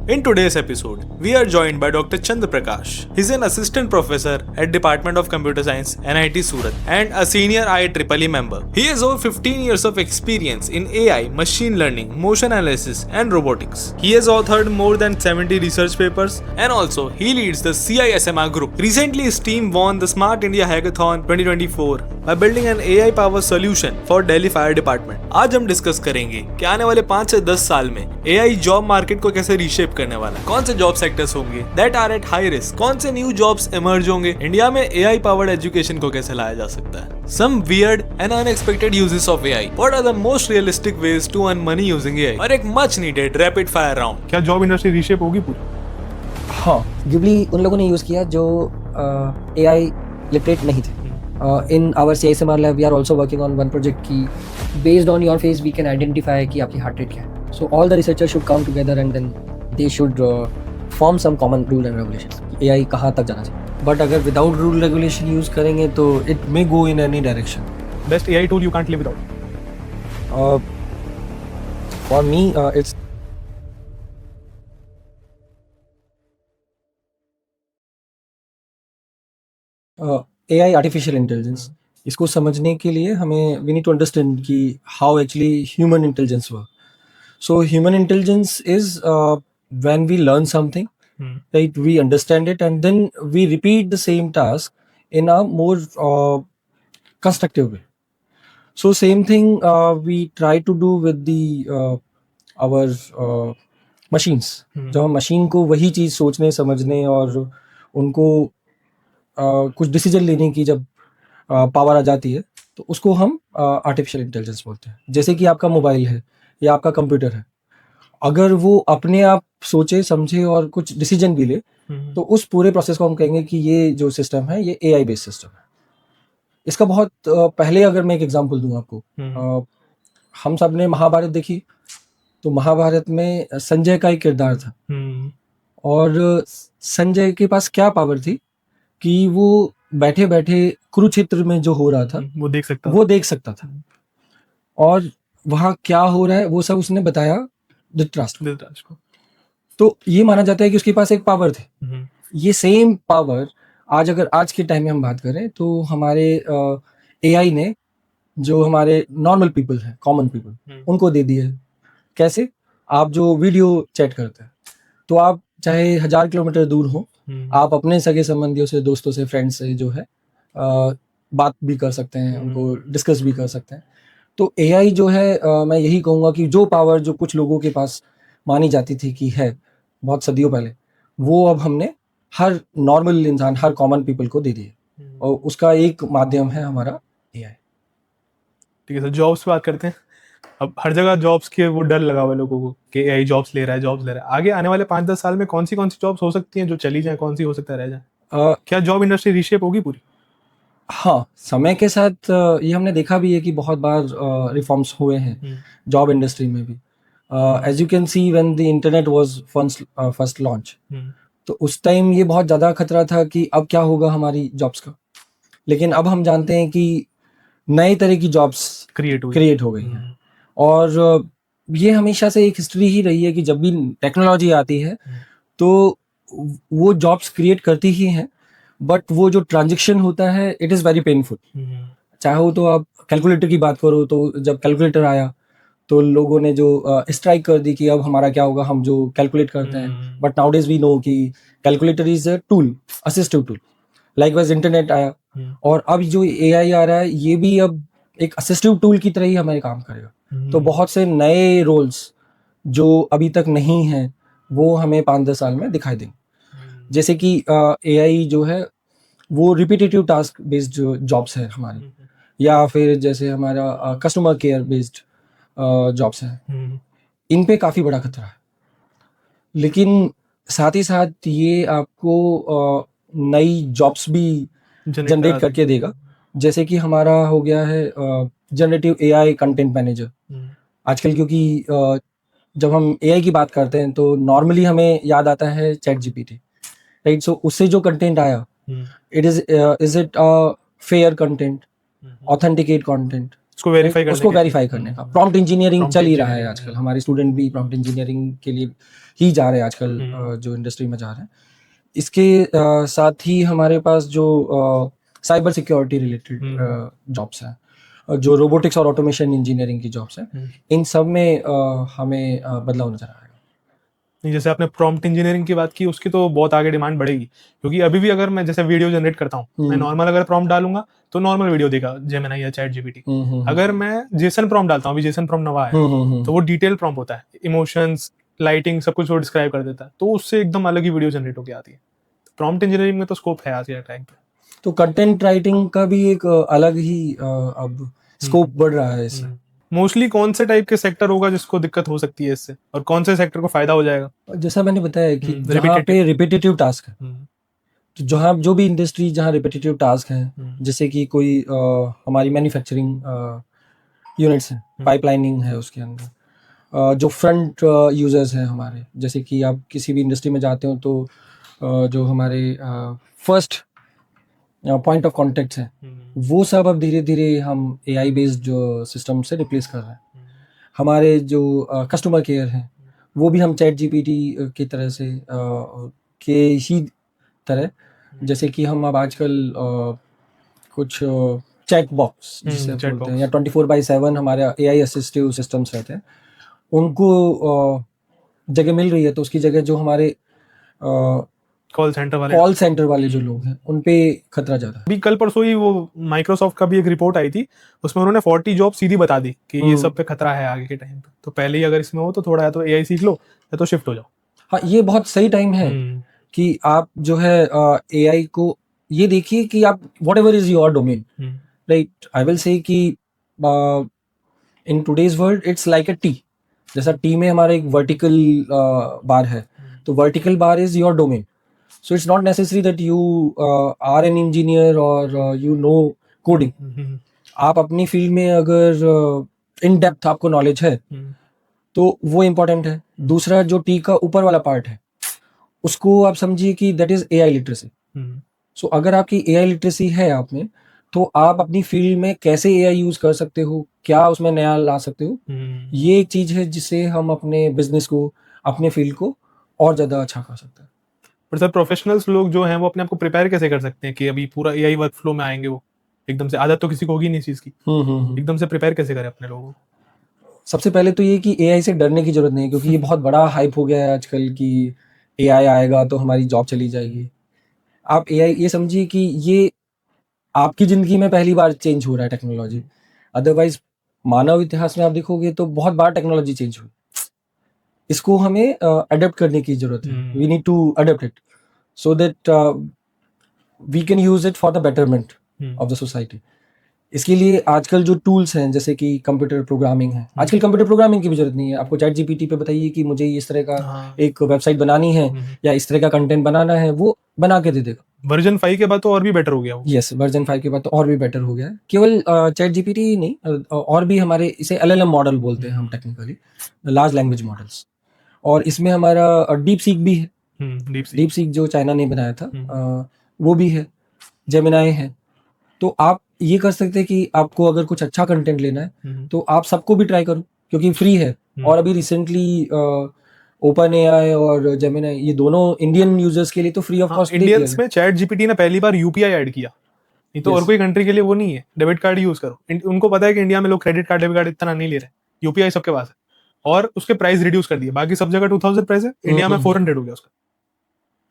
In today's episode, we are joined by Dr. Chandra Prakash. He's an assistant professor at Department of Computer Science, NIT Surat, and a senior IEEE member. He has over 15 years of experience in AI, machine learning, motion analysis, and robotics. He has authored more than 70 research papers, and also he leads the CISMR group. Recently, his team won the Smart India Hackathon 2024 by building an AI-powered solution for Delhi Fire Department. आज हम discuss करेंगे कि आने वाले 5 से 10 साल में AI job market को कैसे रीशेप करने वाला है, कौन से जॉब सेक्टर्स होंगे that are at high risk, कौन से न्यू जॉब्स इमर्ज होंगे, इंडिया में AI पावर्ड एजुकेशन को कैसे लाया जा सकता है, some weird and unexpected uses of AI, what are the most realistic ways to earn money using AI, और एक much needed rapid fire round. क्या जॉब इंडस्ट्री रीशेप होगी पूरी? हाँ, गिबली उन लोगों ने यूज़ किया जो AI लिटरेट नहीं थे. In our CISMR lab, we are also working on one project की based on your face we can identify कि आपकी heart rate क्या है. So all the researchers should come together and then they should form some common rule and regulations. AI कहाँ तक जाना चाहिए. But अगर without rule regulation use करेंगे तो it may go in any direction. Best AI tool you can't live without? For me, it's AI artificial intelligence. इसको समझने के लिए हमें we need to understand कि how actually human intelligence work. So human intelligence is when we learn something, right? We understand it and then we repeat the same task in a more constructive way. So same thing we try to do with the our machines. जब हम machine को वही चीज़ सोचने समझने और उनको कुछ decision लेने की जब पावर आ जाती है तो उसको हम आर्टिफिशियल इंटेलिजेंस बोलते हैं. जैसे कि आपका मोबाइल है या आपका कंप्यूटर है, अगर वो अपने आप सोचे समझे और कुछ डिसीजन भी ले तो उस पूरे प्रोसेस को हम कहेंगे कि ये जो सिस्टम है ये AI बेस्ड सिस्टम है. इसका बहुत पहले अगर मैं एक एग्जांपल दूं आपको, हम सब ने महाभारत देखी तो महाभारत में संजय का एक किरदार था और संजय के पास क्या पावर थी कि वो बैठे बैठे कुरुक्षेत्र में जो हो रहा था वो देख सकता था और वहाँ क्या हो रहा है वो सब उसने बताया धृतराष्ट्र को. तो ये माना जाता है कि उसके पास एक पावर थी. ये सेम पावर आज के टाइम में हम बात करें तो हमारे AI ने जो हमारे नॉर्मल पीपल हैं, कॉमन पीपल, उनको दे दी है. कैसे? आप जो वीडियो चैट करते हैं तो आप चाहे 1000 किलोमीटर दूर हो, आप अपने सगे संबंधियों से, दोस्तों से, फ्रेंड्स से जो है बात भी कर सकते हैं, उनको डिस्कस भी कर सकते हैं. तो AI जो है मैं यही कहूँगा कि जो पावर जो कुछ लोगों के पास मानी जाती थी कि है बहुत सदियों पहले, वो अब हमने हर नॉर्मल इंसान, हर कॉमन पीपल को दे दी है और उसका एक माध्यम है हमारा AI. ठीक है सर, जॉब्स पे बात करते हैं. अब हर जगह जॉब्स के वो डर लगा हुआ है लोगों को कि AI जॉब्स ले रहा है. आगे आने वाले 5-10 साल में कौन सी जॉब्स हो सकती हैं जो चली जाएं, कौन सी हो सकता है रह जाए? क्या जॉब इंडस्ट्री रीशेप होगी पूरी? हाँ, समय के साथ ये हमने देखा भी है कि बहुत बार रिफॉर्म्स हुए हैं जॉब इंडस्ट्री में भी. As you can see when the internet was first launch, तो उस टाइम ये बहुत ज़्यादा खतरा था कि अब क्या होगा हमारी जॉब्स का. लेकिन अब हम जानते हैं कि नए तरह की जॉब्स क्रिएट हो गई हैं और ये हमेशा से एक हिस्ट्री ही रही है कि जब भी टेक्नोलॉजी आती है तो वो जॉब्स क्रिएट करती ही हैं, बट वो जो ट्रांजिशन होता है इट इज़ वेरी पेनफुल. चाहो तो आप कैलकुलेटर की बात करो तो जब कैलकुलेटर आया तो लोगों ने जो स्ट्राइक कर दी कि अब हमारा क्या होगा, हम जो कैलकुलेट करते हैं. बट नाउडेज वी नो कि calculator is a tool, assistive tool. Likewise internet आया और अब जो AI आ रहा है ये भी अब एक असिस्टिव टूल की तरह ही हमारे काम करेगा. तो बहुत से नए रोल्स जो अभी तक नहीं हैं वो हमें 5-10 साल में दिखाई देंगे. जैसे कि AI जो है वो रिपीटेटिव टास्क बेस्ड जो जॉब्स है हमारी, या फिर जैसे हमारा कस्टमर केयर बेस्ड जॉब्स हैं, इन पे काफ़ी बड़ा खतरा है. लेकिन साथ ही साथ ये आपको नई जॉब्स भी जनरेट करके देगा. जैसे कि हमारा हो गया है जनरेटिव AI कंटेंट मैनेजर आजकल, क्योंकि जब हम AI की बात करते हैं तो नॉर्मली हमें याद आता है ChatGPT, राइट? सो उससे जो कंटेंट आया, it is it fair content, authenticate content, उसको वेरीफाई करने उसको के वेरीफाई करने का प्रॉम्प्ट इंजीनियरिंग Prompt चल ही रहा है engineering, आजकल, हमारे स्टूडेंट भी प्रॉम्प्ट इंजीनियरिंग के लिए ही जा रहे हैं आजकल, जो इंडस्ट्री में जा रहे हैं। इसके साथ ही हमारे पास जो साइबर सिक्योरिटी रिलेटेड जॉब्स हैं, जो रोबोटिक्स और ऑटोमेशन इंजीनियरिंग की जॉब्स हैं, इन सब में हमें बदलाव नजर आएगा। नहीं, जैसे आपने प्रॉम्प्ट इंजीनियरिंग की बात की, उसकी तो बहुत आगे डिमांड बढ़ेगी, क्योंकि अभी भी अगर मैं जैसे वीडियो जनरेट करता हूँ, मैं नॉर्मल अगर प्रॉम्प्ट डालूंगा तो नॉर्मल वीडियो देगा जेमिनी या चैट जीपीटी। अगर मैं जेसन प्रॉम्प्ट डालता हूँ, अभी जेसन प्रॉम्प्ट नवा है, तो वो डिटेल प्रॉम्प्ट होता है, इमोशंस, लाइटिंग, सब कुछ वो डिस्क्राइब कर देता है, तो उससे एकदम अलग ही वीडियो जनरेट होकर आती है। प्रॉम्प्ट इंजीनियरिंग में तो स्कोप है आज के टाइम पे। तो कंटेंट राइटिंग का भी एक अलग ही अब स्कोप बढ़ रहा है इससे। मोस्टली कौन से टाइप के सेक्टर होगा जिसको दिक्कत हो सकती है इससे, और कौन से सेक्टर को फायदा हो जाएगा? जैसा मैंने बताया कि जहाँ पे रिपीटेटिव टास्क है, तो जहाँ जो भी इंडस्ट्री जहाँ रिपीटेटिव टास्क हैं, जैसे कि कोई हमारी मैन्युफैक्चरिंग यूनिट्स हैं, पाइपलाइनिंग है उसके अंदर, जो फ्रंट यूजर्स हैं हमारे, जैसे कि आप किसी भी इंडस्ट्री में जाते हो तो जो हमारे फर्स्ट पॉइंट ऑफ कॉन्टेक्ट हैं, वो सब अब धीरे धीरे हम AI बेस्ड जो सिस्टम से रिप्लेस कर रहे हैं। हमारे जो कस्टमर केयर हैं, वो भी हम चैट जीपीटी की तरह से के ही तरह, जैसे कि हम अब आजकल कुछ चैट बॉक्स जिसे बोलते हैं, या 24/7 हमारे AI असिस्टिव सिस्टम्स रहते हैं, उनको जगह मिल रही है, तो उसकी जगह जो हमारे कॉल सेंटर वाले जो लोग हैं, उन पे खतरा ज्यादा है। अभी कल परसों ही वो माइक्रोसॉफ्ट का भी एक रिपोर्ट आई थी, उसमें उन्होंने 40 जॉब सीधी बता दी कि ये सब पे खतरा है आगे के टाइम पे, तो पहले ही अगर इसमें हो तो थोड़ा या तो AI सीख लो या तो शिफ्ट हो जाओ। हाँ, ये बहुत सही टाइम है कि आप जो है AI को ये देखिए कि आप whatever is your domain, right, I will say कि in today's world it's like a T. जैसा टी में हमारा एक वर्टिकल बार है, तो vertical bar is your domain, so it's not necessary that you are an engineer or you know coding. आप अपनी field में अगर इन डेप्थ आपको नॉलेज है तो वो इम्पोर्टेंट है। दूसरा जो टी का ऊपर वाला पार्ट है, उसको आप समझिए कि दैट इज AI लिटरेसी। सो अगर आपकी AI लिटरेसी है आप में, तो आप अपनी फील्ड में कैसे AI यूज कर सकते हो, क्या उसमें नया ला सकते हो, ये एक चीज है जिससे हम अपने बिजनेस को, अपने फील्ड को और ज्यादा अच्छा कर सकते हैं। पर सर, प्रोफेशनल्स लोग जो हैं वो अपने आप को प्रिपेयर कैसे कर सकते हैं कि अभी पूरा AI वर्कफ्लो में आएंगे? वो एकदम से आदत तो किसी को होगी नहीं इस चीज की, एकदम से प्रिपेयर कैसे करें अपने लोगों को? सबसे पहले तो ये कि AI से डरने की जरूरत नहीं, क्योंकि ये बहुत बड़ा हाइप हो गया है आजकल कि AI आएगा तो हमारी जॉब चली जाएगी। आप AI ये समझिए कि ये आपकी जिंदगी में पहली बार चेंज हो रहा है टेक्नोलॉजी, अदरवाइज मानव इतिहास में आप देखोगे तो बहुत बार टेक्नोलॉजी चेंज हुई। इसको हमें अडेप्ट करने की जरूरत है, we need to adapt it so that we can use it for the betterment of the society. इसके लिए आजकल जो टूल्स हैं, जैसे कि कंप्यूटर प्रोग्रामिंग है, आजकल कंप्यूटर प्रोग्रामिंग की भी जरूरत नहीं है। आपको चैट जीपीटी पे बताइए कि मुझे इस तरह का एक वेबसाइट बनानी है या इस तरह का कंटेंट बनाना है, वो बना के दे देगा। वर्जन 5 के बाद तो और भी बेटर हो गया। यस, वर्जन 5 के बाद तो और भी बेटर हो गया है। केवल चैट जीपीटी ही नहीं, और भी हमारे इसे LLM मॉडल बोलते हैं हम टेक्निकली, लार्ज लैंग्वेज मॉडल्स, और इसमें हमारा डीप सीक भी है। डीप सीक जो चाइना ने बनाया था, वो भी है, जेमिनी है। तो आप ये कर सकते हैं कि आपको अगर कुछ अच्छा कंटेंट लेना है तो आप सबको भी ट्राई करो, क्योंकि फ्री है। और अभी रिसेंटली ओपन AI और जेमिनी, ये दोनों इंडियन यूजर्स के लिए तो फ्री ऑफ कॉस्ट। इंडियंस में चैट जीपीटी ने पहली बार UPI ऐड किया, नहीं तो और कोई कंट्री के लिए वो नहीं है। डेबिट कार्ड यूज करो, उनको पता है कि इंडिया में लोग क्रेडिट कार्ड, डेबिट कार्ड इतना नहीं ले रहे, UPI सबके पास है, और उसके प्राइस रिड्यूस कर दिए। बाकी सब जगह 2000 प्राइस है, इंडिया में 400 हो गया उसका।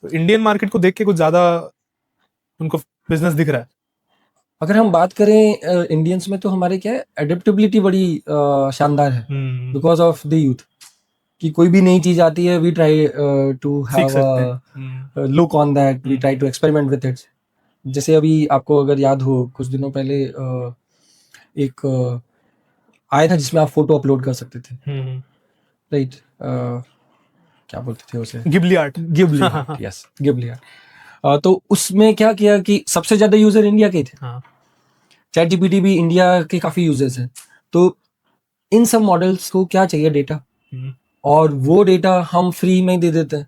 तो इंडियन मार्केट को देख के कुछ ज्यादा उनको बिजनेस दिख रहा है। अगर हम बात करें इंडियंस में, तो हमारे क्या है, एडेप्टेबिलिटी बड़ी शानदार है, बिकॉज ऑफ द यूथ, कि कोई भी नई चीज आती है, we try to have look on that, we try to experiment with it. जैसे अभी आपको अगर याद हो, कुछ दिनों पहले एक आया था जिसमें आप फोटो अपलोड कर सकते थे, राइट, क्या बोलते थे उसे, Ghibli art. Yes, Ghibli art. तो उसमें क्या किया कि सबसे ज्यादा यूजर इंडिया के थे। चैट जीपीटी भी इंडिया के काफी यूजर्स हैं। तो इन सब मॉडल्स को क्या चाहिए, डेटा, और वो डेटा हम फ्री में दे देते हैं।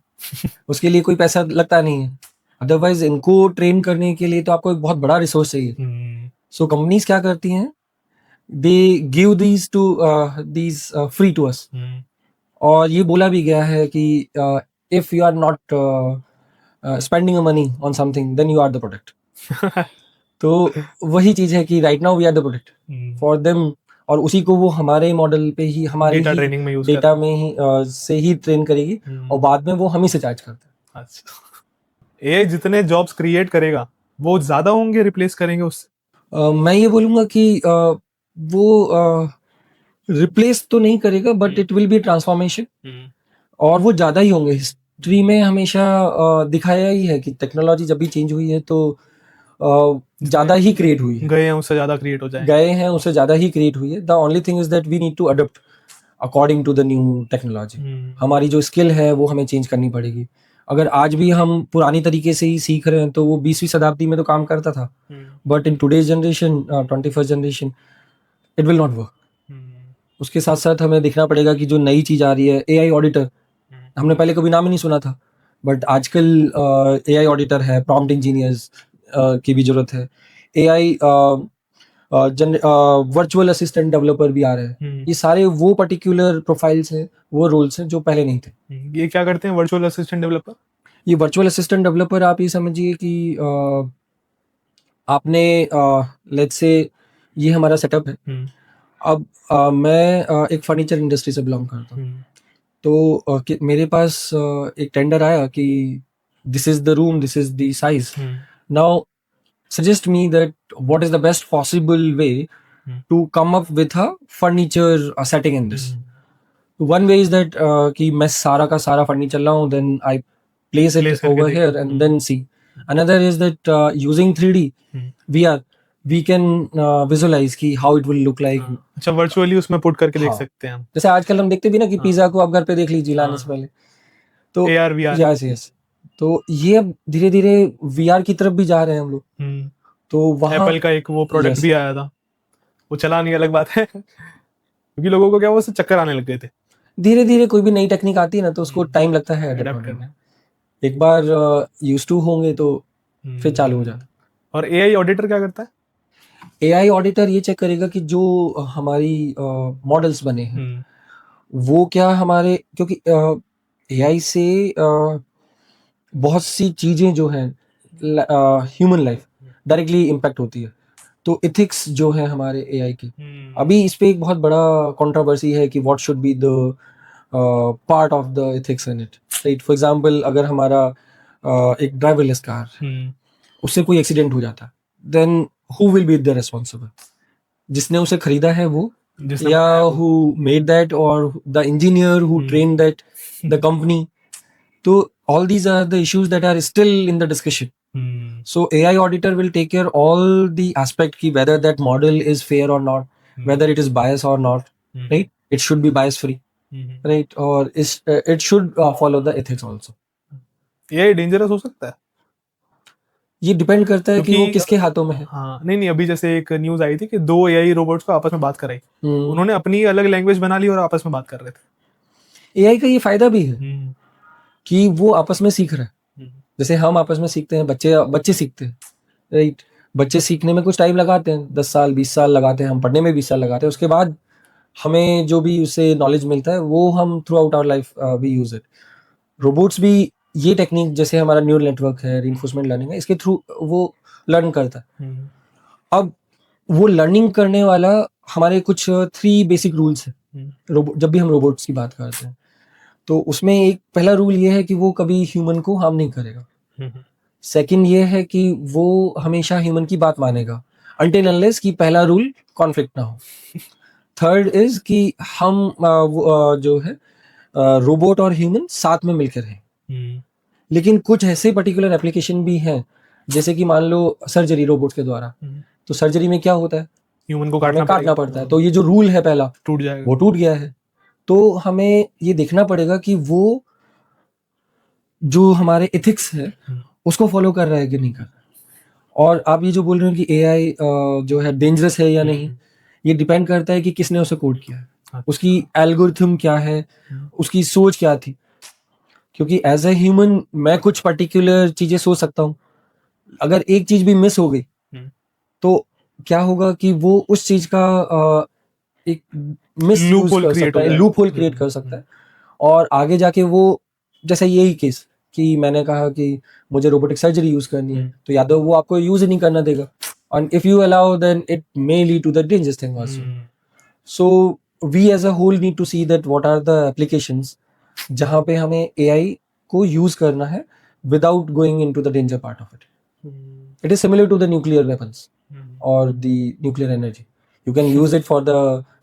उसके लिए कोई पैसा लगता नहीं है। अदरवाइज इनको ट्रेन करने के लिए तो आपको एक बहुत बड़ा रिसोर्स चाहिए। सो कंपनीज क्या करती हैं, they give these free to us. और ये बोला भी गया है कि if you are not spending money on something, then you are the product. तो वही चीज है कि right now we are the product for them, और उसी को वो हमारे मॉडल पे ही, हमारे डेटा ट्रेनिंग में यूज डेटा में ही से ही ट्रेन करेगी, और बाद में वो हम ही से चार्ज करते हैं. अच्छा, एआई जितने जॉब्स क्रिएट करेगा वो ज्यादा होंगे, रिप्लेस करेंगे उससे? मैं ये बोलूंगा कि वो रिप्लेस तो नहीं करेगा, but it will be transformation, और वो ज्यादा ही होंगे. हिस्ट्री में हमेशा दिखाया ही है कि टेक्नोलॉजी जब भी चेंज हुई है तो ज्यादा ही क्रिएट हुई है. गए हैं उससे ज्यादा क्रिएट हो जाएंगे. गए हैं उससे ज्यादा ही क्रिएट हुई है. The only thing is that we need to adopt according to the new technology. हमारी जो स्किल है वो हमें चेंज करनी पड़ेगी. अगर आज भी हम पुरानी तरीके से ही सीख रहे हैं तो वो 20वीं शताब्दी में तो काम करता था, but in today's generation, 21st generation, it will not work. उसके साथ साथ हमें देखना पड़ेगा कि जो नई चीज आ रही है, एआई ऑडिटर, हमने पहले कभी नाम ही नहीं सुना था, बट आजकल एआई ऑडिटर है, प्रॉम्प्ट इंजीनियर्स की भी जरूरत है, एआई वर्चुअल असिस्टेंट डेवलपर भी आ रहे हैं. ये सारे वो पर्टिकुलर प्रोफाइल्स हैं, वो रोल्स हैं जो पहले नहीं थे. ये क्या करते हैं वर्चुअल असिस्टेंट डेवलपर? ये वर्चुअल असिस्टेंट डेवलपर आप ये समझिए कि आपने लेट्स से ये हमारा सेटअप है. अब मैं एक फर्नीचर इंडस्ट्री से बिलोंग करता हूँ, तो मेरे पास एक टेंडर आया कि this is the room, this is the size, now suggest me that what is the best possible way to come up with a furniture setting in this. One way is that कि मैं सारा का सारा furniture लाऊं, then I place it over here and then see. Another is that using 3D VR we can visualize कि how it will look like. अच्छा, virtually उसमें put करके देख सकते हैं हम. जैसे आजकल हम देखते भी ना कि पिज्जा को आप घर पे देख लीजिए लाने से पहले, तो AR VR. yes. तो ये अब धीरे धीरे VR की तरफ भी जा रहे हैं हम लोग. तो वहाँ एप्पल का एक वो प्रोडक्ट भी आया था, वो चला नहीं, अलग बात है, क्योंकि लोगों को क्या वो चक्कर आने लग गए थे. धीरे धीरे कोई भी नई टेक्निक आती है ना तो उसको टाइम लगता है अडॉप्ट करने में. एक बार यूज टू होंगे तो फिर चालू हो जाता. और एआई ऑडिटर क्या करता है? एआई ऑडिटर ये चेक करेगा कि जो हमारी मॉडल्स बने हैं वो क्या हमारे, क्योंकि एआई से बहुत सी चीजें जो हैं ह्यूमन लाइफ डायरेक्टली इम्पैक्ट होती है. तो एथिक्स जो है हमारे एआई की, अभी इस पे एक बहुत बड़ा कंट्रोवर्सी है कि what should be the part of the ethics in it. Right, for example अगर हमारा एक ड्राइवरलेस कार, उससे कोई एक्सीडेंट हो जाता, then who will be the responsible? जिसने उसे खरीदा है वो, या हु मेड दैट, और the engineer who train that, the company. तो all these are the issues that are still in the discussion. So AI auditor will take care all the aspect ki whether that model is fair or not, whether it is biased or not, right? It should be bias free, right? Or it should follow the ethics also. AI dangerous हो सकता है? ये depend करता है कि वो किसके हाथों में है. हाँ, नहीं, अभी जैसे एक न्यूज आई थी कि 2 AI रोबोट्स को आपस में बात कराई, उन्होंने अपनी अलग लैंग्वेज बना ली और आपस में बात कर रहे थे. AI का ये फायदा भी है कि वो आपस में सीख रहा है. जैसे हम आपस में सीखते हैं, बच्चे सीखते हैं, राइट. बच्चे सीखने में कुछ टाइम लगाते हैं, 10 साल 20 साल लगाते हैं, हम पढ़ने में 20 साल लगाते हैं. उसके बाद हमें जो भी उससे नॉलेज मिलता है वो हम throughout our life we use it. Robots भी ये टेक्निक, जैसे हमारा न्यूरल नेटवर्क है, रीइंफोर्समेंट लर्निंग है, इसके थ्रू वो लर्न करता है. अब वो लर्निंग करने वाला हमारे कुछ 3 बेसिक रूल्स हैं जब भी हम रोबोट्स की बात करते हैं. तो उसमें एक पहला रूल ये है कि वो कभी ह्यूमन को हार्म नहीं करेगा. सेकंड ये है कि वो हमेशा ह्यूमन की बात मानेगा अनटिल अनलेस कि पहला रूल कॉन्फ्लिक्ट ना हो. थर्ड इज कि हम जो है रोबोट और ह्यूमन साथ में मिलकर रहें. लेकिन कुछ ऐसे पर्टिकुलर एप्लीकेशन भी हैं, जैसे कि मान लो सर्जरी रोबोट के द्वारा, तो सर्जरी में क्या होता है, ह्यूमन को काटना पड़ता है. तो ये जो रूल है पहला टूट जाएगा, वो टूट गया है. तो हमें ये देखना पड़ेगा कि वो जो हमारे एथिक्स है उसको फॉलो कर रहा है कि नहीं कर रहा. और आप ये जो बोल रहे हो कि एआई जो है डेंजरस है या नहीं, ये डिपेंड करता है कि किसने उसे कोड किया है, उसकी एल्गोरिथम क्या है, उसकी सोच क्या थी. क्योंकि एज ए ह्यूमन मैं कुछ पर्टिकुलर चीजें सोच सकता हूँ, अगर एक चीज भी मिस हो गई तो क्या होगा कि वो उस चीज का एक मिस Loophole कर create सकता हो है, जाएगा। लूप होल क्रिएट कर सकता है, और आगे जाके वो, जैसे यही केस कि मैंने कहा कि मुझे रोबोटिक सर्जरी यूज करनी है, तो या तो वो आपको यूज ही नहीं करना देगा, and if you allow then it may lead to the dangerous thing also. So we as a whole need to see that what are the applications जहाँ पे हमें AI को यूज करना है without going into the danger part of it. It is similar to the nuclear weapons or the nuclear energy. You can use it for the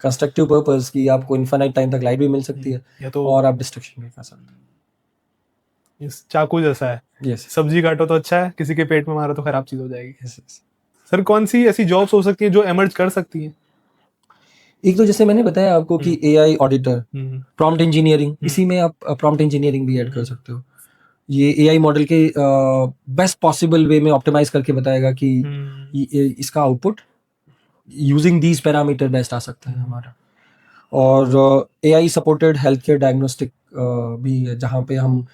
constructive purpose कि आपको infinite time तक light भी मिल सकती है या तो और आप डिस्ट्रक्शन भी कर सकते हैं. इस चाकू जैसा है, Yes. सब्जी काटो तो अच्छा है, किसी के पेट में मारो तो खराब चीज हो जाएगी। Yes, yes. सर कौन सी ऐसी जॉब्स हो सकती हैं जो एमर्ज कर सकती हैं? एक तो जैसे मैंने बताया आपको कि AI ऑडिटर, प्रॉम्प्ट इंजीनियरिंग, इसी में आप प्रॉम्प्ट इंजीनियरिंग भी ऐड कर सकते हो. ये AI मॉडल के बेस्ट पॉसिबल वे में ऑप्टिमाइज करके बताएगा कि इसका output using these parameter best आ सकता है हमारा. और AI supported health care diagnostic भी है, जहाँ पे हम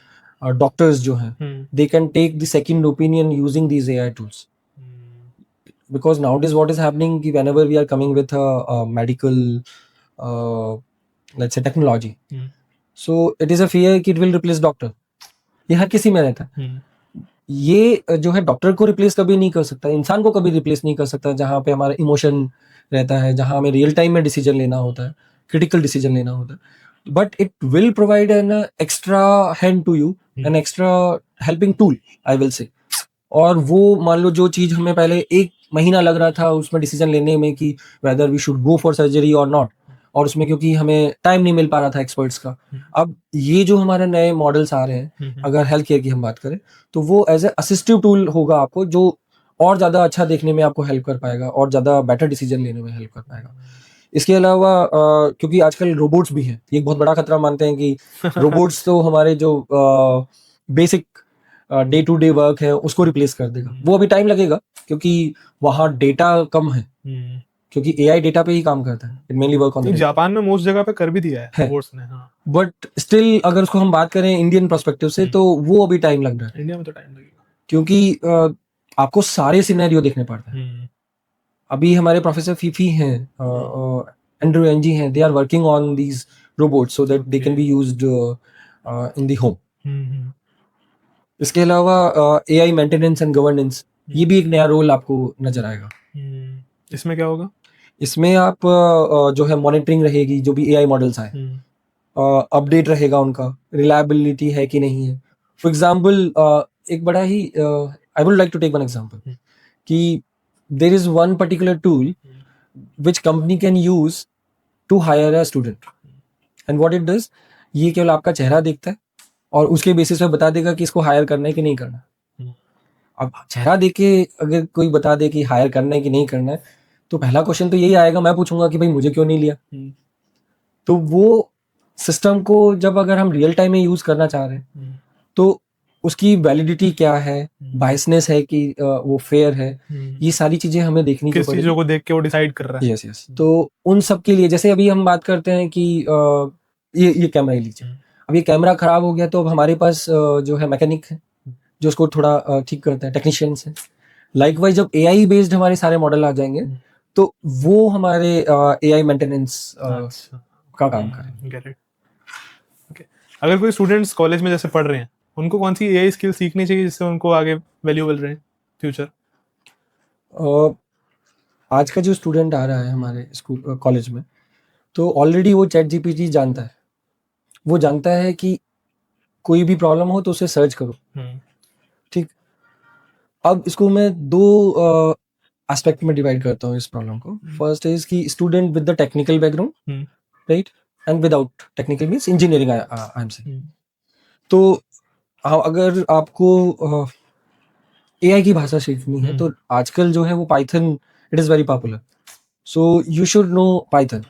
डॉक्टर्स जो हैं they can take the second opinion using these AI tools. Because nowadays what is happening कि whenever we are coming with a medical let's say technology, so it is a fear कि it will replace doctor. ये हर किसी में रहता है. ये जो है डॉक्टर को रिप्लेस कभी नहीं कर सकता, इंसान को कभी रिप्लेस नहीं कर सकता, जहाँ पे हमारा इमोशन रहता है, जहाँ हमें रियल टाइम में डिसीजन लेना होता है, क्रिटिकल डिसीजन लेना होता है. But it will provide an extra hand to you, an extra helping tool I will say. और वो मान लो जो चीज हमें पहले एक महीना लग रहा था उसमें डिसीजन लेने में कि whether we should go for surgery और नॉट, और उसमें क्योंकि हमें टाइम नहीं मिल पा रहा था एक्सपर्ट्स का, अब ये जो हमारे नए मॉडल्स आ रहे हैं, अगर हेल्थ केयर की हम बात करें, तो वो एज ए असिस्टिव टूल होगा आपको, जो और ज़्यादा अच्छा देखने में आपको हेल्प कर पाएगा और ज़्यादा बेटर डिसीजन लेने में हेल्प कर पाएगा. इसके अलावा क्योंकि आजकल रोबोट्स भी हैं, ये एक बहुत बड़ा खतरा मानते हैं कि रोबोट्स तो हमारे जो basic day to day work है उसको रिप्लेस कर देगा. वो अभी टाइम लगेगा क्योंकि वहाँ डेटा कम है, क्योंकि AI डेटा पे ही काम करता है. It mainly work on Japan में मोस्ट जगह पे कर भी दिया है रोबोट्स ने. हाँ. बट स्टिल अगर उसको हम बात करें इंडियन पर्सपेक्टिव से, तो वो अभी टाइम लग रहा है, इंडिया में तो टाइम लगेगा क्योंकि आपको सारे सिनेरियो देखने पड़ते हैं. अभी हमारे प्रोफेसर फीफी हैं, एंड्रू एनजी हैं, they are working on these robots so that they can be used in the home. इसके अलावा AI मेंटेनेंस एंड गवर्नेंस, ये भी एक नया रोल आपको नजर आएगा. इसमें क्या होगा? इसमें आप जो है मॉनिटरिंग रहेगी, जो भी AI मॉडल्स आए, अपडेट रहेगा उनका, रिलायबिलिटी है कि नहीं है. फॉर एग्जाम्पल एक बड़ा ही I would like to take one example कि there is one particular tool which company can use to hire a student, and what it does, ये केवल आपका चेहरा देखता है और उसके बेसिस पे बता देगा कि इसको हायर करना है कि नहीं करना. अब चेहरा देख के अगर कोई बता दे कि हायर करना है कि नहीं करना है, तो पहला क्वेश्चन तो यही आएगा, मैं पूछूंगा कि भाई मुझे क्यों नहीं लिया. तो वो सिस्टम को जब अगर हम रियल टाइम में यूज करना चाह रहे हैं, तो उसकी वैलिडिटी क्या है, बायसनेस है कि वो फेयर है, ये सारी चीजें हमें देखनी किस चीजों को देख के वो डिसाइड कर रहा है. Yes yes. तो उन सब के लिए जैसे अभी हम बात करते हैं कि ये कैमरा ही लीजिए, अब ये कैमरा खराब हो गया तो अब हमारे पास जो है मैकेनिक है जो उसको थोड़ा ठीक करता है, टेक्नीशियंस है. लाइकवाइज जब AI बेस्ड हमारे सारे मॉडल आ जाएंगे, तो वो हमारे AI मेंटेनेंस का काम करें. अगर कोई स्टूडेंट्स कॉलेज में जैसे पढ़ रहे हैं, उनको कौन सी AI स्किल सीखनी चाहिए जिससे उनको आगे वैल्यूएबल रहे फ्यूचर? आज का जो स्टूडेंट आ रहा है हमारे स्कूल कॉलेज में, तो ऑलरेडी वो ChatGPT जानता है. वो जानता है कि कोई भी प्रॉब्लम हो तो उसे सर्च करो. ठीक. अब इसको मैं दो एस्पेक्ट में डिवाइड करता हूँ इस प्रॉब्लम को. फर्स्ट इज कि student with the technical background, right, and without technical means engineering I am saying. तो अगर आपको AI की भाषा सीखनी है, तो आजकल जो है वो Python, it is very popular, so you should know Python.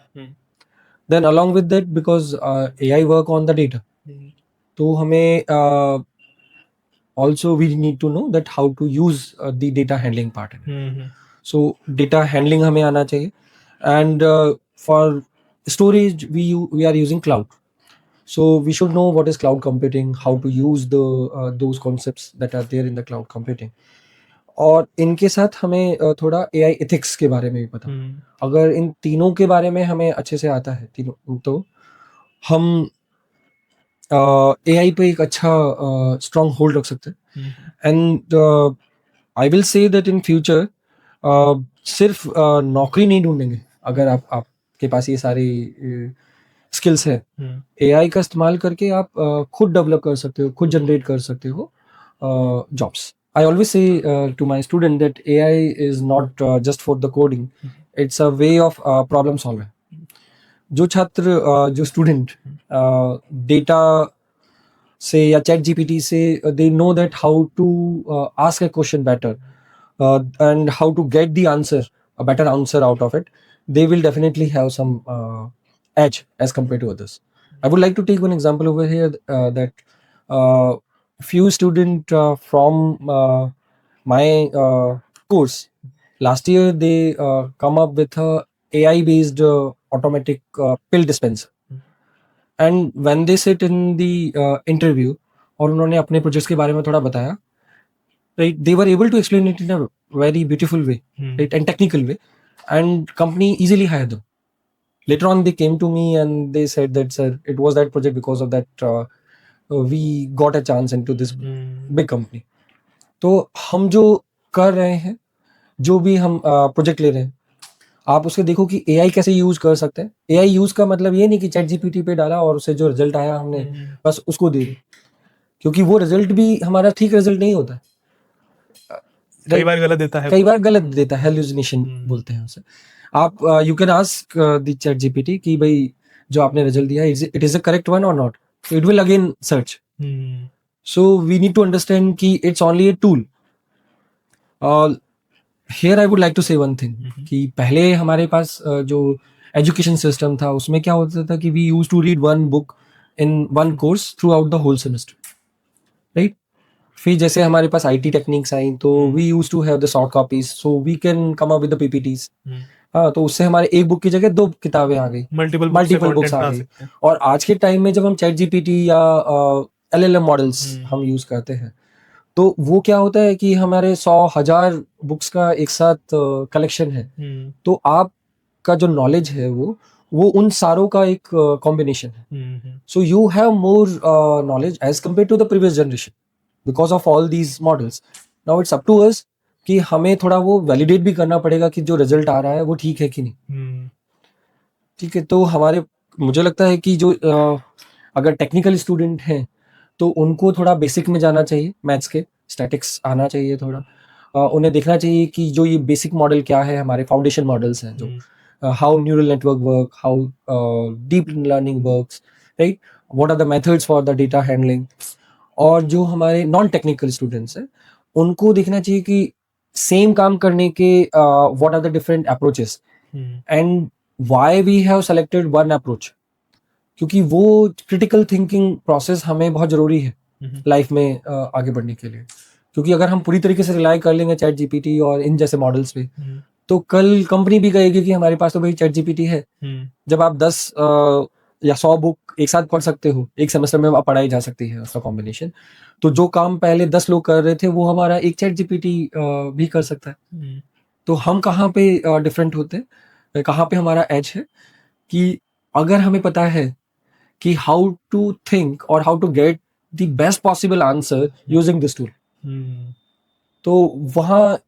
Then along with that, because AI work on the data, तो हमें also we need to know that how to use the data handling part in it. So data handling हमें आना चाहिए, and for storage we are using cloud, so we should know what is cloud computing, how to use the those concepts that are there in the cloud computing. और इनके साथ हमें थोड़ा AI ethics के बारे में भी पता। अगर इन तीनों के बारे में हमें अच्छे से आता है तीनों, तो हम एआई पे एक अच्छा स्ट्रॉन्ग होल्ड रख सकते हैं। And I will say that in future सिर्फ नौकरी नहीं ढूंढेंगे अगर आपके पास ये सारी स्किल्स है। एआई का इस्तेमाल करके आप खुद डेवलप कर सकते हो, खुद जनरेट कर सकते हो jobs. I always say to my student that AI is not just for the coding, it's a way of problem solving. जो छात्र जो स्टूडेंट डेटा से या चैट जीपीटी से they know that how to ask a question better and how to get the answer, a better answer out of it, they will definitely have some edge as compared to others. I would like to take one example over here that few student from my course last year they come up with a AI based automatic pill dispenser. And when they sit in the interview और उन्होंने अपने projects के बारे में थोड़ा बताया, right, they were able to explain it in a very beautiful way, right, and technical way, and company easily hired them. Later on they came to me and they said that, sir, it was that project, because of that we got a chance into this big company. तो हम जो कर रहे हैं, जो भी हम project ले रहे हैं, आप उसके देखो कि एआई कैसे यूज कर सकते हैं। एआई यूज का मतलब ये नहीं कि चैट जीपीटी पे डाला और उससे जो रिजल्ट आया हमने बस उसको दे दिया, क्योंकि वो रिजल्ट भी हमारा ठीक रिजल्ट नहीं होता है, कई बार गलत देता है, कई बार गलत देता है, हेलुसिनेशन बोलते हैं उसे। आप you can ask the chat GPT कि भाई जो आपने रिजल्ट दिया it is a correct one और not, it will again search. So we need to understand कि it's only a tool. Here I would like to say one thing कि पहले हमारे पास जो एजुकेशन सिस्टम था उसमें क्या होता था कि we use to read one book in one course throughout the whole semester, right. फिर जैसे हमारे पास आईटी टेक्निक्स आई तो we use to have the soft copies, so we can come up with the PPTs. हाँ, तो उससे हमारे एक बुक की जगह 2 किताबें आ गई, मल्टीपल बुक्स आ गई। और आज के टाइम में जब हम चैट जीपीटी या एलएलएम मॉडल्स हम यूज करते हैं, तो वो क्या होता है कि हमारे 100,000 बुक्स का एक साथ कलेक्शन है। तो आपका जो नॉलेज है वो उन सारों का एक कॉम्बिनेशन है। So you have more knowledge as compare to the previous generation because of all these models. Now it's up to us कि हमें थोड़ा वो वैलिडेट भी करना पड़ेगा कि जो रिजल्ट आ रहा है वो ठीक है कि नहीं। ठीक है, तो मुझे लगता है कि जो अगर टेक्निकल स्टूडेंट हैं तो उनको थोड़ा बेसिक में जाना चाहिए, मैथ्स के स्टैटिक्स आना चाहिए थोड़ा। उन्हें देखना चाहिए कि जो ये बेसिक मॉडल क्या है, हमारे फाउंडेशन मॉडल्स हैं, जो how neural network work, how deep learning works, right, what are the methods for the data handling. और जो हमारे नॉन टेक्निकल स्टूडेंट्स हैं उनको देखना चाहिए कि सेम काम करने के what are the different approaches and why we have selected one approach, क्योंकि वो क्रिटिकल थिंकिंग प्रोसेस हमें बहुत जरूरी है लाइफ में आगे बढ़ने के लिए। क्योंकि अगर हम पूरी तरीके से रिलाई कर लेंगे चैट जीपीटी और इन जैसे मॉडल्स पे, तो कल कंपनी भी कहेगी कि हमारे पास तो भाई चैट जीपीटी है। जब आप 10 या 100 बुक एक साथ पढ़ सकते हो, एक सेमेस्टर में आप पढ़ाई जा सकती है उसका कॉम्बिनेशन, तो जो काम पहले 10 लोग कर रहे थे वो हमारा एक चैट जीपीटी भी कर सकता है। तो हम कहाँ पे डिफरेंट होते हैं, कहाँ पे हमारा एज है, कि अगर हमें पता है कि हाउ टू थिंक और how to get the best possible answer using this tool, तो वहाँ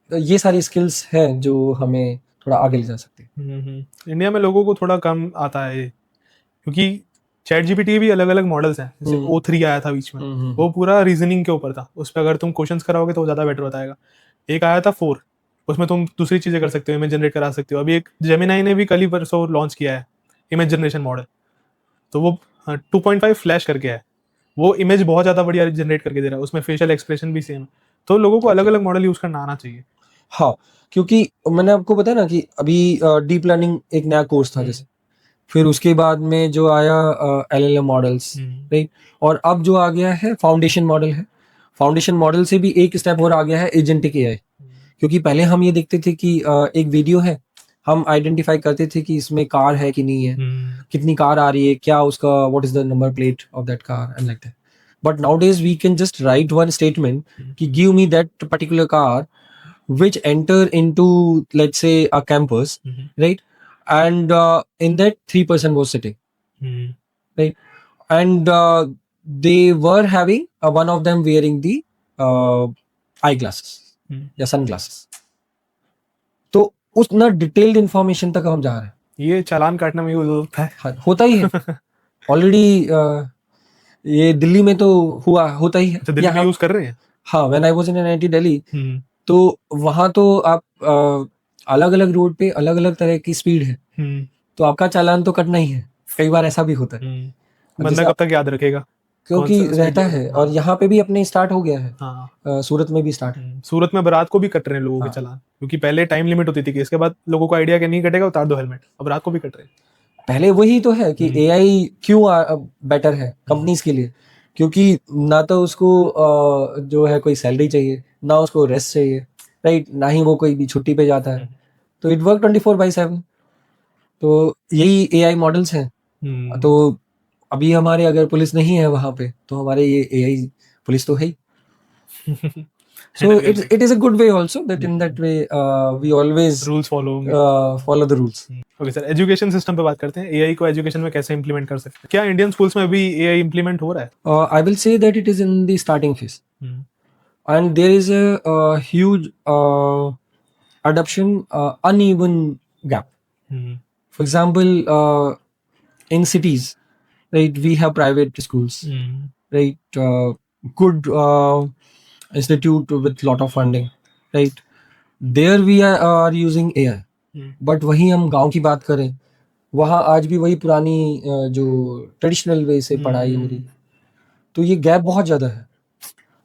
ये सारी स्किल्स हैं जो हमें थोड़ा आगे ले जा सकती है। इंडिया में लोगों को थोड़ा कम आता है क्योंकि चैट जीपीटी भी अलग अलग मॉडल्स हैं। जैसे O3 आया था बीच में, वो पूरा रीजनिंग के ऊपर था, उस पर अगर तुम क्वेश्चंस कराओगे तो वो ज़्यादा बेटर बताएगा। एक आया था 4, उसमें तुम दूसरी चीज़ें कर सकते हो, इमेज जनरेट करा सकते हो। अभी एक जेमिनाई ने भी कल ही परसों लॉन्च किया है इमेज जनरेशन मॉडल, तो वो 2.5 फ्लैश करके है, वो इमेज बहुत ज़्यादा बढ़िया जनरेट करके दे रहा है, उसमें फेशियल एक्सप्रेशन भी सेम। तो लोगों को अलग अलग मॉडल यूज़ करना आना चाहिए। हाँ, क्योंकि मैंने आपको बताया ना कि अभी डीप लर्निंग एक नया कोर्स था, जैसे फिर उसके बाद में जो आया एलएलएम मॉडल्स, राइट, और अब जो आ गया है फाउंडेशन मॉडल है। फाउंडेशन मॉडल से भी एक स्टेप और आ गया है एजेंटिक एआई। क्योंकि पहले हम ये देखते थे कि एक वीडियो है, हम आइडेंटिफाई करते थे कि इसमें कार है कि नहीं है, कितनी कार आ रही है, क्या उसका what is the number plate of that car and like that. But nowadays we can just write one statement, ki give me that particular car which enter into, let's say, a campus, right? And in that 3% was sitting, right? And they were having one of them wearing the eyeglasses या sunglasses. तो उस ना detailed information तक हम जा रहे हैं. ये चालान काटने में यूज होता है. हाँ, होता ही है ऑलरेडी. ये दिल्ली में तो होता ही है. अच्छा, दिल्ली में यूज कर रहे हैं. हाँ, when I was in NIT Delhi, तो वहां तो आप अलग अलग रोड पे अलग अलग तरह की स्पीड है, तो आपका चालान तो कटना ही है. कई बार ऐसा भी होता है. बंदा कब तक याद रखेगा, क्योंकि रहता है. और यहाँ पे भी अपने स्टार्ट हो गया है. हाँ. सूरत में भी स्टार्ट है. सूरत में बारात को भी कट रहे हैं लोगों के हाँ. चालान, क्योंकि पहले टाइम लिमिट होती थी कि इसके बाद लोगों को आइडिया कि नहीं कटेगा, उतार दो हेलमेट. अब रात को भी कट रहे हैं. पहले वही तो है कि एआई क्यों बेटर है कंपनीज के लिए, क्योंकि ना तो उसको जो है कोई सैलरी चाहिए, ना उसको रेस्ट चाहिए, राइट? ना ही वो कोई भी छुट्टी पे जाता है. तो इट वर्क 24/7. तो यही एआई मॉडल्स हैं. तो अभी हमारे अगर पुलिस नहीं है वहां पे, तो हमारे ये एआई पुलिस तो है ही. So it is a good way also, that in that way we always rules follow होंगे. follow the rules. Okay sir, education system पे बात करते हैं. एआई को एजुकेशन में कैसे इंप्लीमेंट कर सकते हैं? क्या इंडियन स्कूल्स में भी एआई इंप्लीमेंट हो रहा है? I will say that it is in the starting phase, and there is a huge adoption uneven gap. For example, in cities, right, we have private schools, right, good institute with lot of funding, right? There we are using AI. But वही हम गांव की बात करें, वहाँ आज भी वही पुरानी जो ट्रेडिशनल वे से पढ़ाई हो रही, तो ये गैप बहुत ज़्यादा है.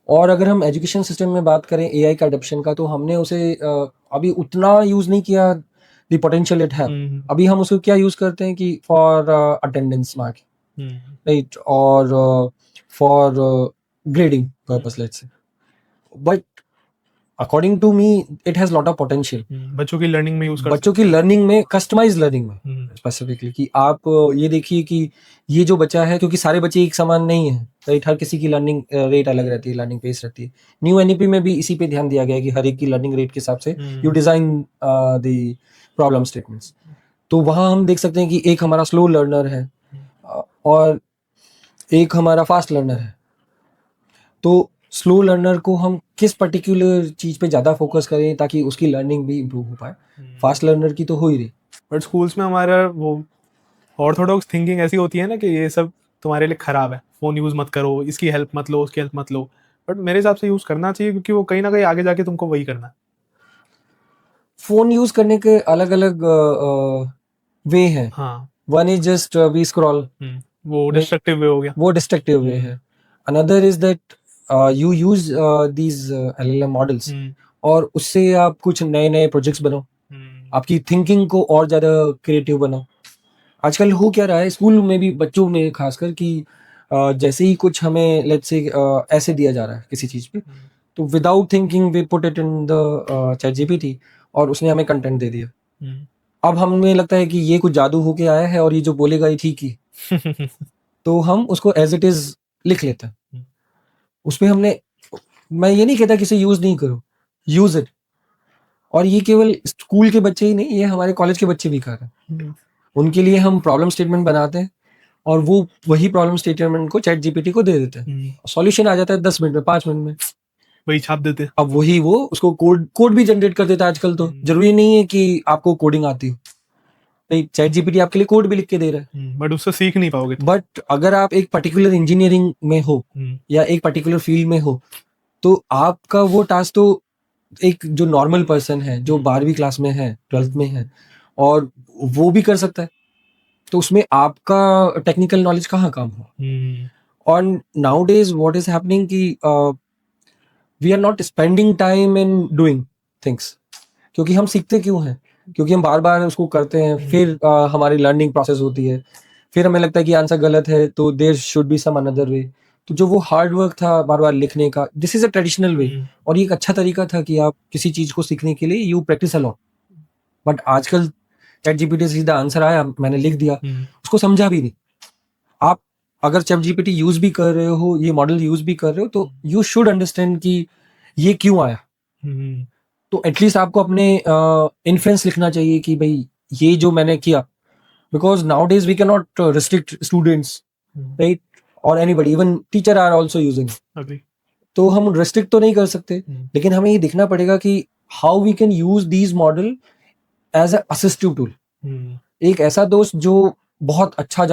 और अगर हम एजुकेशन सिस्टम में बात करें एआई का अडॉप्शन का, तो हमने उसे अभी उतना यूज़ नहीं किया द पोटेंशियल इट हैव. अभी हम उसको क्या यूज़ करते हैं कि फॉर अटेंडेंस मार्क, राइट, और for grading purpose, let's say. But according to me it has lot of potential. बच्चों की लर्निंग में यूज कर बच्चों की लर्निंग में, कस्टमाइज लर्निंग में स्पेसिफिकली, कि आप ये देखिए कि ये जो बच्चा है, क्योंकि सारे बच्चे एक समान नहीं है, राइट? हर किसी की लर्निंग रेट अलग रहती है, लर्निंग पेस रहती है. न्यू एनईपी में भी इसी पे ध्यान दिया गया है कि हर एक की लर्निंग रेट के हिसाब से you design the problem statements. तो वहाँ हम देख सकते हैं कि एक हमारा स्लो लर्नर है और एक हमारा फास्ट लर्नर है. तो स्लो लर्नर को हम किस पर्टिकुलर चीज पे ज्यादा फोकस करें ताकि उसकी लर्निंग भी इम्प्रूव हो पाए. फास्ट लर्नर की तो हो ही रही. बट स्कूल्स में हमारा वो ऑर्थोडॉक्स थिंकिंग ऐसी होती है ना कि ये सब तुम्हारे लिए खराब है, फोन यूज मत करो, इसकी हेल्प मत लो, उसकी हेल्प मत लो. बट मेरे हिसाब से यूज करना चाहिए, क्योंकि वो कहीं ना कहीं आगे जाके तुमको वही करना है. फोन यूज करने के अलग अलग वे हैं. हाँ. One is just we scroll, वो डिस्ट्रक्टिव वे हो गया. वो डिस्ट्रक्टिव वे है. Another is that you use these LLM models, और उससे आप कुछ नए नए प्रोजेक्ट्स बनाओ, आपकी थिंकिंग को और ज्यादा क्रिएटिव बनाओ. आजकल हो क्या रहा है स्कूल में भी, बच्चों में खासकर, कि जैसे ही कुछ हमें लेट्स से ऐसे दिया जा रहा है किसी चीज पे, तो without thinking we put it in the chat GPT और उसने हमें कंटेंट दे दिया. अब हमें लगता है कि ये कुछ जादू होके आया है और ये जो बोलेगा ये ठीक ही, तो हम उसको एज इट इज लिख लेते हैं. उसमें हमने, मैं ये नहीं कहता कि इसे यूज नहीं करो, यूज इट. और ये केवल स्कूल के बच्चे ही नहीं, ये हमारे कॉलेज के बच्चे भी कर रहे हैं. उनके लिए हम प्रॉब्लम स्टेटमेंट बनाते हैं और वो वही प्रॉब्लम स्टेटमेंट को चैट जीपीटी को दे देते हैं. सॉल्यूशन आ जाता है 10 मिनट में, 5 मिनट में, वही छाप देते हैं. अब वही वो उसको कोड भी जनरेट कर देता है. आजकल तो जरूरी नहीं है कि आपको कोडिंग आती हो, चैट जीपीटी आपके लिए कोड भी लिख के दे रहा है. बट उससे सीख नहीं पाओगे. बट अगर आप एक पर्टिकुलर इंजीनियरिंग में हो या एक पर्टिकुलर फील्ड में हो, तो आपका वो टास्क तो एक जो नॉर्मल पर्सन है, जो 12वीं क्लास में है, 12th में है, और वो भी कर सकता है. तो उसमें आपका टेक्निकल नॉलेज कहाँ काम हो. और nowadays what is happening कि we are not spending time in doing things. क्योंकि हम सीखते क्यों हैं? क्योंकि हम बार बार उसको करते हैं, फिर हमारी लर्निंग प्रोसेस होती है, फिर हमें लगता है कि आंसर गलत है, तो there should be some another way. तो जो वो हार्ड वर्क था बार बार लिखने का, this is a traditional way, और ये एक अच्छा तरीका था कि आप किसी चीज को सीखने के लिए यू प्रैक्टिस अलोन. बट आजकल चैट जीपीटी से सीधा आंसर आया, मैंने लिख दिया, उसको समझा भी नहीं. आप अगर चैट जीपीटी यूज भी कर रहे हो, ये मॉडल यूज भी कर रहे हो, तो यू शुड अंडरस्टैंड कि ये क्यों आया। तो एटलीस्ट आपको अपने इन्फ्रेंस लिखना चाहिए कि भाई ये जो मैंने किया, because nowadays we can not restrict students, right, और anybody, even teacher are also using. तो हम रेस्ट्रिक्ट तो नहीं कर सकते, लेकिन हमें ये दिखना पड़ेगा कि how we can use these model as a assistive tool. एक ऐसा दोस्त जो बहुत अच्छा